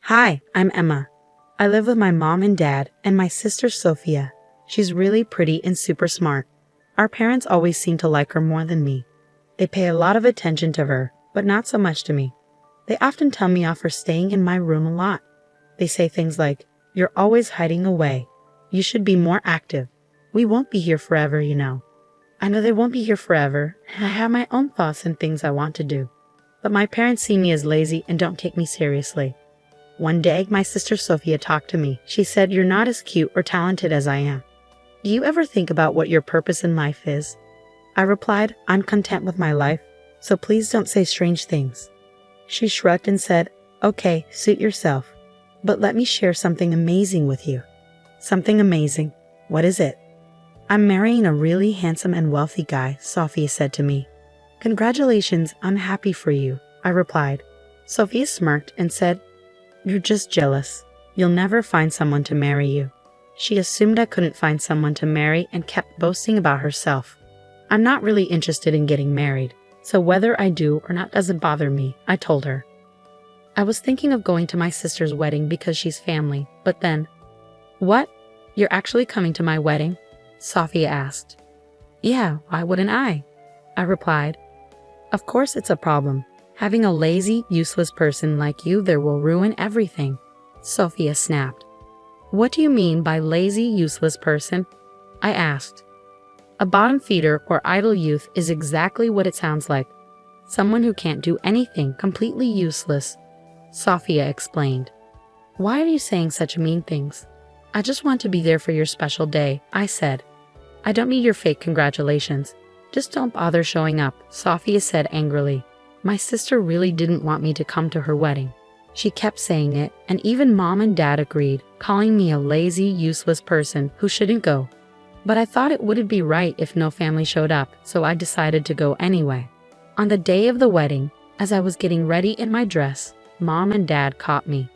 Hi, I'm Emma. I live with my mom and dad and my sister Sophia. She's really pretty and super smart. Our parents always seem to like her more than me. They pay a lot of attention to her, but not so much to me. They often tell me off for staying in my room a lot. They say things like, "You're always hiding away. You should be more active. We won't be here forever, you know." I know they won't be here forever, and I have my own thoughts and things I want to do. But my parents see me as lazy and don't take me seriously. One day, my sister Sophia talked to me. She said, "You're not as cute or talented as I am. Do you ever think about what your purpose in life is?" I replied, "I'm content with my life, so please don't say strange things." She shrugged and said, "Okay, suit yourself. But let me share something amazing with you." "Something amazing? What is it?" "I'm marrying a really handsome and wealthy guy," Sophia said to me. "Congratulations, I'm happy for you," I replied. Sophia smirked and said, "You're just jealous. You'll never find someone to marry you." She assumed I couldn't find someone to marry and kept boasting about herself. "I'm not really interested in getting married, so whether I do or not doesn't bother me," I told her. I was thinking of going to my sister's wedding because she's family, but then, "What? You're actually coming to my wedding?" Sophia asked. "Yeah, why wouldn't I?" I replied. "Of course it's a problem. Having a lazy, useless person like you there will ruin everything." Sophia snapped. "What do you mean by lazy, useless person?" I asked. "A bottom feeder or idle youth is exactly what it sounds like. Someone who can't do anything, completely useless," Sophia explained. "Why are you saying such mean things?" "I just want to be there for your special day," I said. "I don't need your fake congratulations. Just don't bother showing up," Sophia said angrily. My sister really didn't want me to come to her wedding. She kept saying it, and even mom and dad agreed, calling me a lazy, useless person who shouldn't go. But I thought it wouldn't be right if no family showed up, so I decided to go anyway. On the day of the wedding, as I was getting ready in my dress, mom and dad caught me.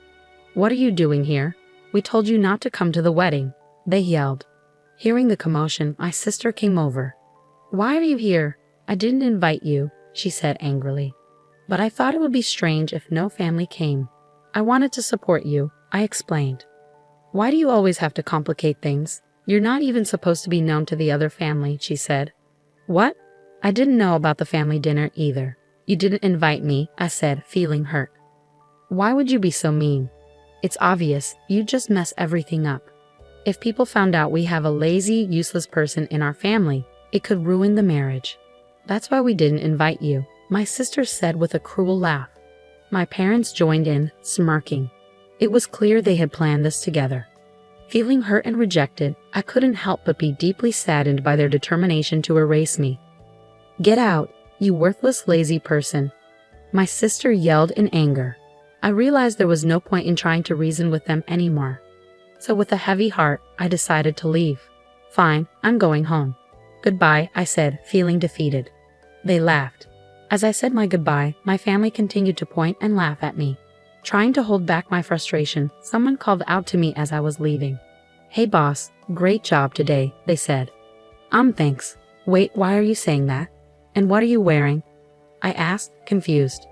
"What are you doing here? We told you not to come to the wedding," they yelled. Hearing the commotion, my sister came over. "Why are you here? I didn't invite you," she said angrily. "But I thought it would be strange if no family came. I wanted to support you," I explained. "Why do you always have to complicate things? You're not even supposed to be known to the other family," she said. "What? I didn't know about the family dinner either. You didn't invite me," I said, feeling hurt. "Why would you be so mean? It's obvious, you just mess everything up. If people found out we have a lazy, useless person in our family, it could ruin the marriage. That's why we didn't invite you," my sister said with a cruel laugh. My parents joined in, smirking. It was clear they had planned this together. Feeling hurt and rejected, I couldn't help but be deeply saddened by their determination to erase me. "Get out, you worthless, lazy person," my sister yelled in anger. I realized there was no point in trying to reason with them anymore. So with a heavy heart, I decided to leave. "Fine, I'm going home." "Goodbye," I said, feeling defeated. They laughed. As I said my goodbye, my family continued to point and laugh at me. Trying to hold back my frustration, someone called out to me as I was leaving. "Hey boss, great job today," they said. Thanks. Wait, why are you saying that? And what are you wearing?" I asked, confused.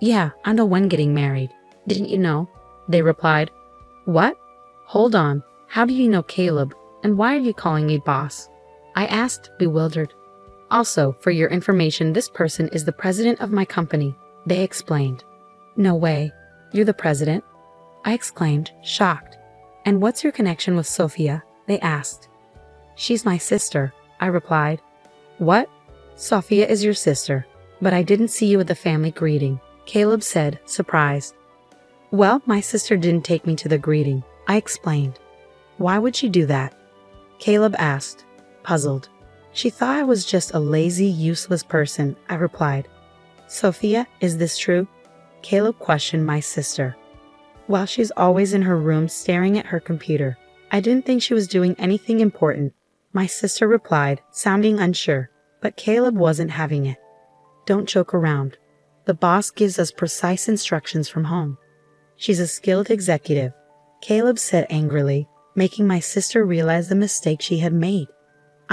"Yeah, I'm the one getting married. Didn't you know?" they replied. "What? Hold on, how do you know Caleb, and why are you calling me boss?" I asked, bewildered. "Also, for your information, this person is the president of my company," they explained. "No way. You're the president?" I exclaimed, shocked. "And what's your connection with Sophia?" they asked. "She's my sister," I replied. "What? Sophia is your sister? But I didn't see you at the family greeting," Caleb said, surprised. "Well, my sister didn't take me to the greeting," I explained. "Why would she do that?" Caleb asked, puzzled. "She thought I was just a lazy, useless person," I replied. "Sophia, is this true?" Caleb questioned my sister. "Well, she's always in her room staring at her computer. I didn't think she was doing anything important," my sister replied, sounding unsure, but Caleb wasn't having it. "Don't joke around. The boss gives us precise instructions from home. She's a skilled executive," Caleb said angrily, making my sister realize the mistake she had made.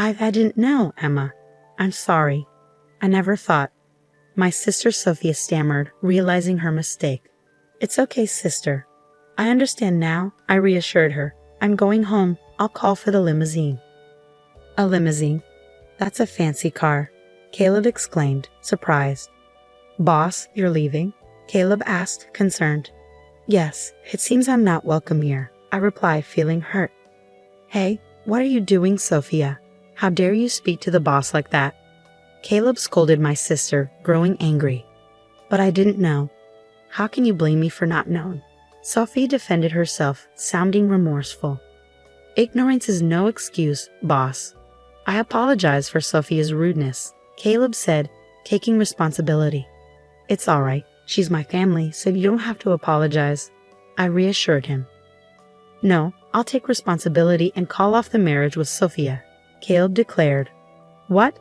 I didn't know, Emma. I'm sorry. I never thought." My sister Sophia stammered, realizing her mistake. "It's okay, sister. I understand now, I reassured her. I'm going home. I'll call for the limousine. A limousine? That's a fancy car, Caleb exclaimed, surprised. Boss, you're leaving? Caleb asked, concerned. Yes, it seems I'm not welcome here, I replied, feeling hurt. Hey, what are you doing, Sophia? How dare you speak to the boss like that? Caleb scolded my sister, growing angry. But I didn't know. How can you blame me for not knowing? Sophie defended herself, sounding remorseful. Ignorance is no excuse, boss. I apologize for Sophia's rudeness, Caleb said, taking responsibility. It's all right. She's my family, so you don't have to apologize, I reassured him. No, I'll take responsibility and call off the marriage with Sophia, Caleb declared. What?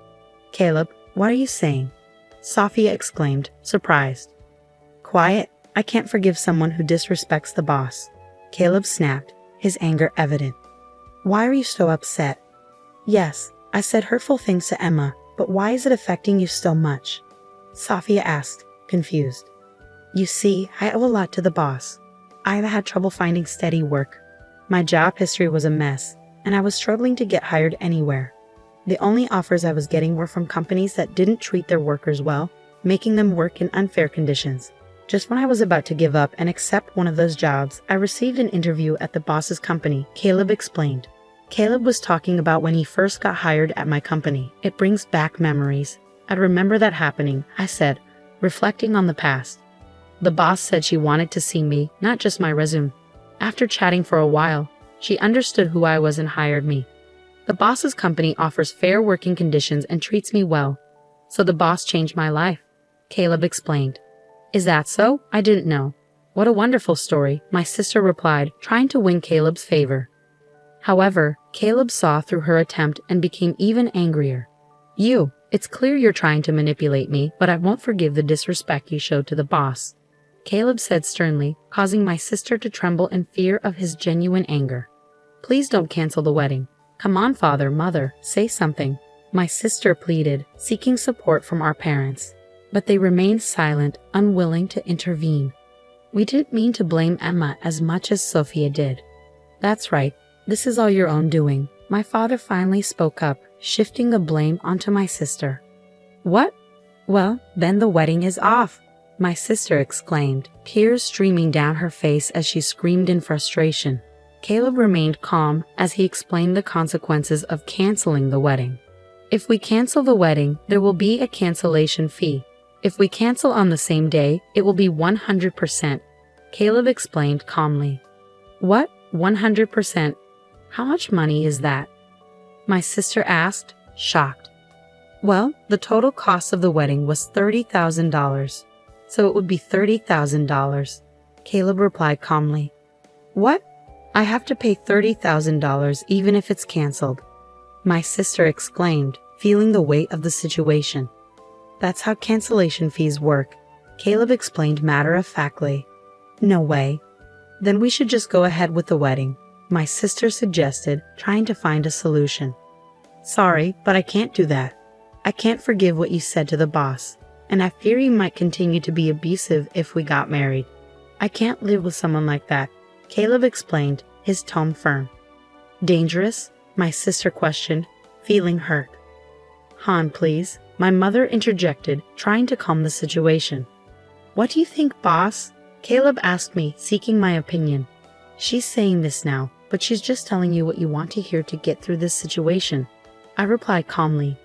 Caleb, what are you saying? Sophia exclaimed, surprised. Quiet, I can't forgive someone who disrespects the boss, Caleb snapped, his anger evident. Why are you so upset? Yes, I said hurtful things to Emma, but why is it affecting you so much? Sophia asked, confused. You see, I owe a lot to the boss. I've had trouble finding steady work. My job history was a mess, and I was struggling to get hired anywhere. The only offers I was getting were from companies that didn't treat their workers well, making them work in unfair conditions. Just when I was about to give up and accept one of those jobs, I received an interview at the boss's company, Caleb explained. Caleb was talking about when he first got hired at my company. It brings back memories. I'd remember that happening, I said, reflecting on the past. The boss said she wanted to see me, not just my resume. After chatting for a while, she understood who I was and hired me. The boss's company offers fair working conditions and treats me well. So the boss changed my life, Caleb explained. Is that so? I didn't know. What a wonderful story, my sister replied, trying to win Caleb's favor. However, Caleb saw through her attempt and became even angrier. It's clear you're trying to manipulate me, but I won't forgive the disrespect you showed to the boss, Caleb said sternly, causing my sister to tremble in fear of his genuine anger. Please don't cancel the wedding. Come on, father, mother, say something, my sister pleaded, seeking support from our parents. But they remained silent, unwilling to intervene. We didn't mean to blame Emma as much as Sophia did. That's right, this is all your own doing, my father finally spoke up, shifting the blame onto my sister. What? Well, then the wedding is off, my sister exclaimed, tears streaming down her face as she screamed in frustration. Caleb remained calm as he explained the consequences of canceling the wedding. If we cancel the wedding, there will be a cancellation fee. If we cancel on the same day, it will be 100%, Caleb explained calmly. What? 100%? How much money is that? My sister asked, shocked. Well, the total cost of the wedding was $30,000, so it would be $30,000, Caleb replied calmly. What? I have to pay $30,000 even if it's canceled, my sister exclaimed, feeling the weight of the situation. That's how cancellation fees work, Caleb explained matter-of-factly. No way. Then we should just go ahead with the wedding, my sister suggested, trying to find a solution. Sorry, but I can't do that. I can't forgive what you said to the boss, and I fear you might continue to be abusive if we got married. I can't live with someone like that, Caleb explained, his tone firm. Dangerous? My sister questioned, feeling hurt. Han, please, my mother interjected, trying to calm the situation. What do you think, boss? Caleb asked me, seeking my opinion. She's saying this now, but she's just telling you what you want to hear to get through this situation, I replied calmly.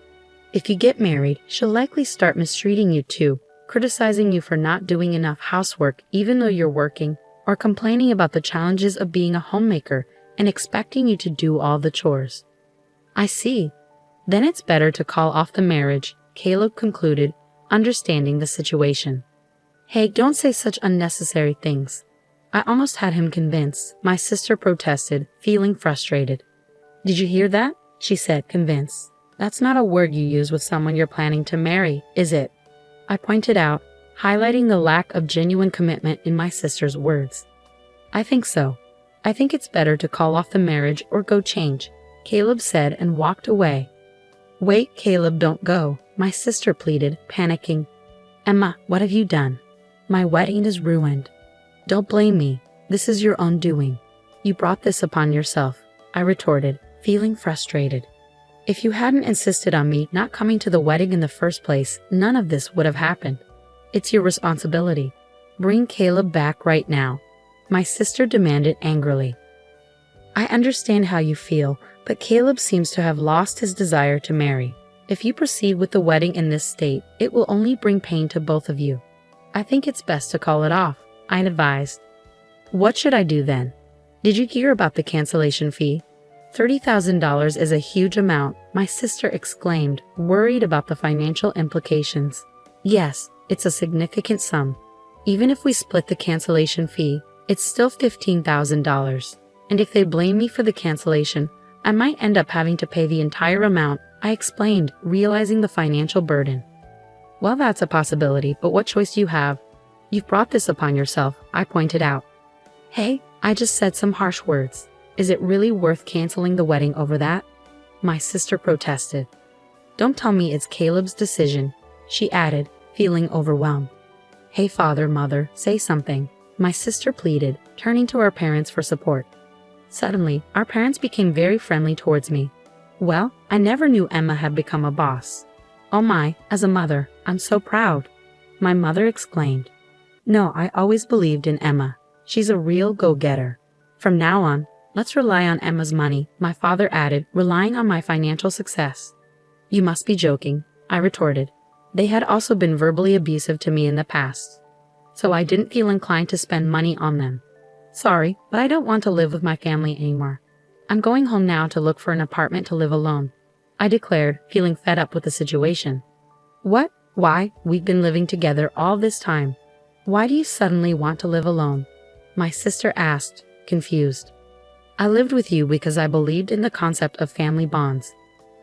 If you get married, she'll likely start mistreating you too, criticizing you for not doing enough housework even though you're working, or complaining about the challenges of being a homemaker and expecting you to do all the chores. I see. Then it's better to call off the marriage, Caleb concluded, understanding the situation. Hey, don't say such unnecessary things. I almost had him convinced, my sister protested, feeling frustrated. Did you hear that? She said, convinced. That's not a word you use with someone you're planning to marry, is it? I pointed out, highlighting the lack of genuine commitment in my sister's words. I think so. I think it's better to call off the marriage or go change, Caleb said and walked away. Wait, Caleb, don't go, my sister pleaded, panicking. Emma, what have you done? My wedding is ruined. Don't blame me. This is your own doing. You brought this upon yourself, I retorted, feeling frustrated. If you hadn't insisted on me not coming to the wedding in the first place, none of this would have happened. It's your responsibility. Bring Caleb back right now, my sister demanded angrily. I understand how you feel, but Caleb seems to have lost his desire to marry. If you proceed with the wedding in this state, it will only bring pain to both of you. I think it's best to call it off, I advised. What should I do then? Did you hear about the cancellation fee? $30,000 is a huge amount, my sister exclaimed, worried about the financial implications. Yes, it's a significant sum. Even if we split the cancellation fee, it's still $15,000. And if they blame me for the cancellation, I might end up having to pay the entire amount, I explained, realizing the financial burden. Well, that's a possibility, but what choice do you have? You've brought this upon yourself, I pointed out. Hey, I just said some harsh words. Is it really worth canceling the wedding over that? My sister protested. Don't tell me it's Caleb's decision, she added, feeling overwhelmed. Hey father, mother, say something, my sister pleaded, turning to our parents for support. Suddenly, our parents became very friendly towards me. Well, I never knew Emma had become a boss. Oh my, as a mother, I'm so proud, my mother exclaimed. No, I always believed in Emma. She's a real go-getter. From now on, let's rely on Emma's money, my father added, relying on my financial success. You must be joking, I retorted. They had also been verbally abusive to me in the past, so I didn't feel inclined to spend money on them. Sorry, but I don't want to live with my family anymore. I'm going home now to look for an apartment to live alone, I declared, feeling fed up with the situation. What? Why? We've been living together all this time. Why do you suddenly want to live alone? My sister asked, confused. I lived with you because I believed in the concept of family bonds.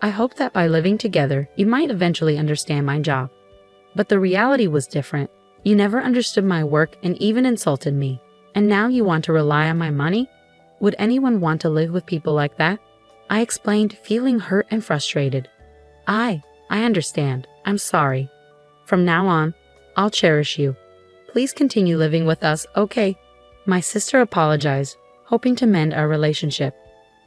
I hoped that by living together, you might eventually understand my job. But the reality was different. You never understood my work and even insulted me. And now you want to rely on my money? Would anyone want to live with people like that? I explained, feeling hurt and frustrated. I understand. I'm sorry. From now on, I'll cherish you. Please continue living with us, okay? My sister apologized, hoping to mend our relationship.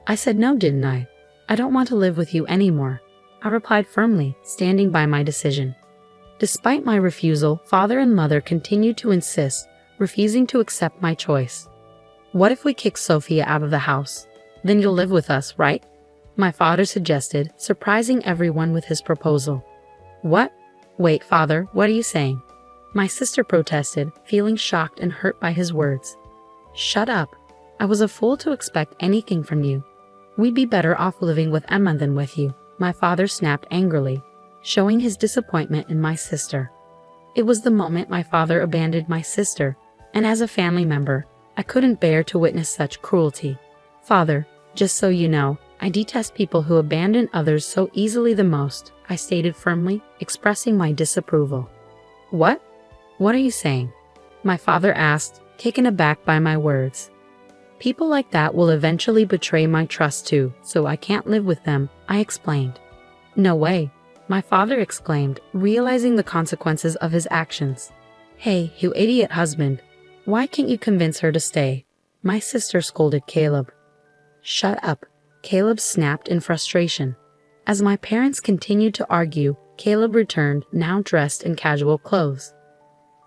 I said no, didn't I? I don't want to live with you anymore, I replied firmly, standing by my decision. Despite my refusal, father and mother continued to insist, refusing to accept my choice. What if we kick Sophia out of the house? Then you'll live with us, right? My father suggested, surprising everyone with his proposal. What? Wait, father, what are you saying? My sister protested, feeling shocked and hurt by his words. Shut up. I was a fool to expect anything from you. We'd be better off living with Emma than with you, my father snapped angrily, showing his disappointment in my sister. It was the moment my father abandoned my sister, and as a family member, I couldn't bear to witness such cruelty. Father, just so you know, I detest people who abandon others so easily the most, I stated firmly, expressing my disapproval. What? What are you saying? My father asked, taken aback by my words. People like that will eventually betray my trust too, so I can't live with them, I explained. No way, my father exclaimed, realizing the consequences of his actions. Hey, you idiot husband. Why can't you convince her to stay? My sister scolded Caleb. Shut up, Caleb snapped in frustration. As my parents continued to argue, Caleb returned, now dressed in casual clothes.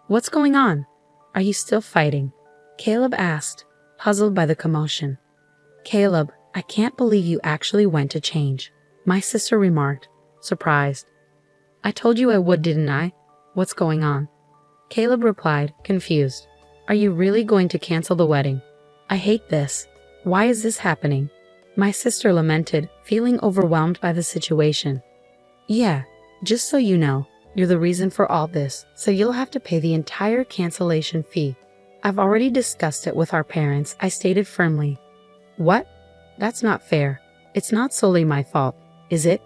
What's going on? Are you still fighting? Caleb asked, puzzled by the commotion. Caleb, I can't believe you actually went to change, my sister remarked, surprised. I told you I would, didn't I? What's going on? Caleb replied, confused. Are you really going to cancel the wedding? I hate this. Why is this happening? My sister lamented, feeling overwhelmed by the situation. Yeah, just so you know, you're the reason for all this, so you'll have to pay the entire cancellation fee. I've already discussed it with our parents, I stated firmly. What? That's not fair. It's not solely my fault, is it?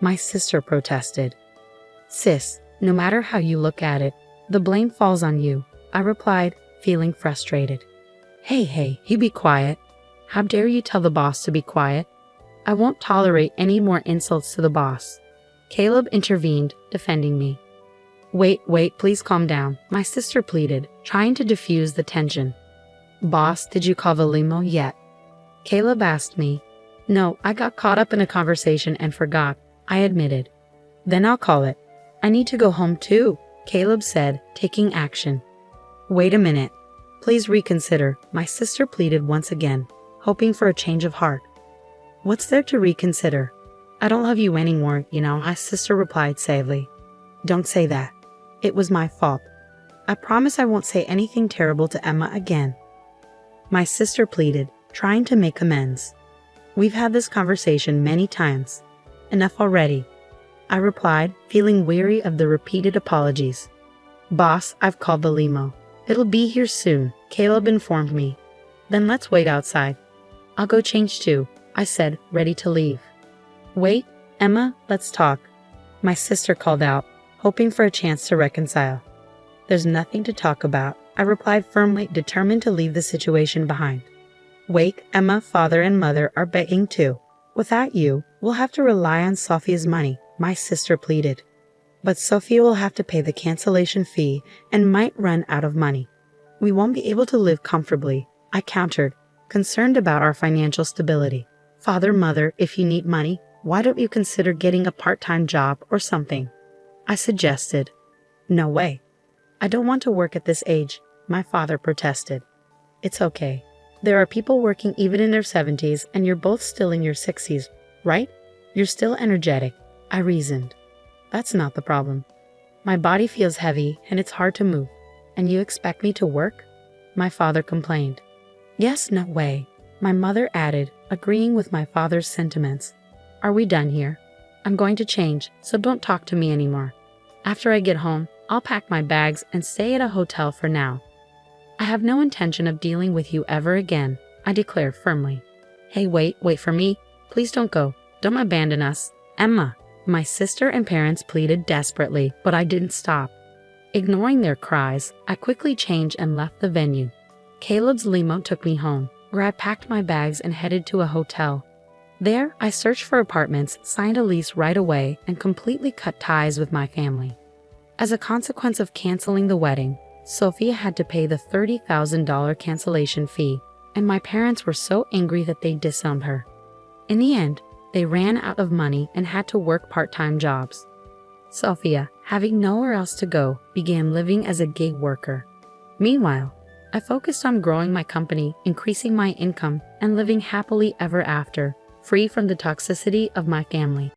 My sister protested. Sis, no matter how you look at it, the blame falls on you, I replied, feeling frustrated. Hey, you be quiet. How dare you tell the boss to be quiet? I won't tolerate any more insults to the boss. Caleb intervened, defending me. Wait, please calm down, my sister pleaded, trying to diffuse the tension. Boss, did you call the limo yet? Caleb asked me. No, I got caught up in a conversation and forgot, I admitted. Then I'll call it. I need to go home too, Caleb said, taking action. Wait a minute. Please reconsider, my sister pleaded once again, hoping for a change of heart. What's there to reconsider? I don't love you anymore, my sister replied sadly. Don't say that. It was my fault. I promise I won't say anything terrible to Emma again. My sister pleaded, trying to make amends. We've had this conversation many times. Enough already. I replied, feeling weary of the repeated apologies. Boss, I've called the limo. It'll be here soon, Caleb informed me. Then let's wait outside. I'll go change too, I said, ready to leave. Wait, Emma, let's talk. My sister called out, hoping for a chance to reconcile. There's nothing to talk about, I replied firmly, determined to leave the situation behind. Wait, Emma, father and mother are begging too. Without you, we'll have to rely on Sophia's money, my sister pleaded. But Sophia will have to pay the cancellation fee and might run out of money. We won't be able to live comfortably, I countered, concerned about our financial stability. Father, mother, if you need money, why don't you consider getting a part-time job or something? I suggested. No way. I don't want to work at this age, my father protested. It's okay. There are people working even in their 70s and you're both still in your 60s, right? You're still energetic, I reasoned. That's not the problem. My body feels heavy and it's hard to move. And you expect me to work? My father complained. Yes, no way, my mother added, agreeing with my father's sentiments. Are we done here? I'm going to change, so don't talk to me anymore. After I get home, I'll pack my bags and stay at a hotel for now. I have no intention of dealing with you ever again, I declared firmly. Hey, wait for me. Please don't go. Don't abandon us. Emma. My sister and parents pleaded desperately, but I didn't stop. Ignoring their cries, I quickly changed and left the venue. Caleb's limo took me home, where I packed my bags and headed to a hotel. There, I searched for apartments, signed a lease right away, and completely cut ties with my family. As a consequence of canceling the wedding, Sophia had to pay the $30,000 cancellation fee, and my parents were so angry that they disowned her. In the end, they ran out of money and had to work part-time jobs. Sophia, having nowhere else to go, began living as a gig worker. Meanwhile, I focused on growing my company, increasing my income, and living happily ever after, free from the toxicity of my family.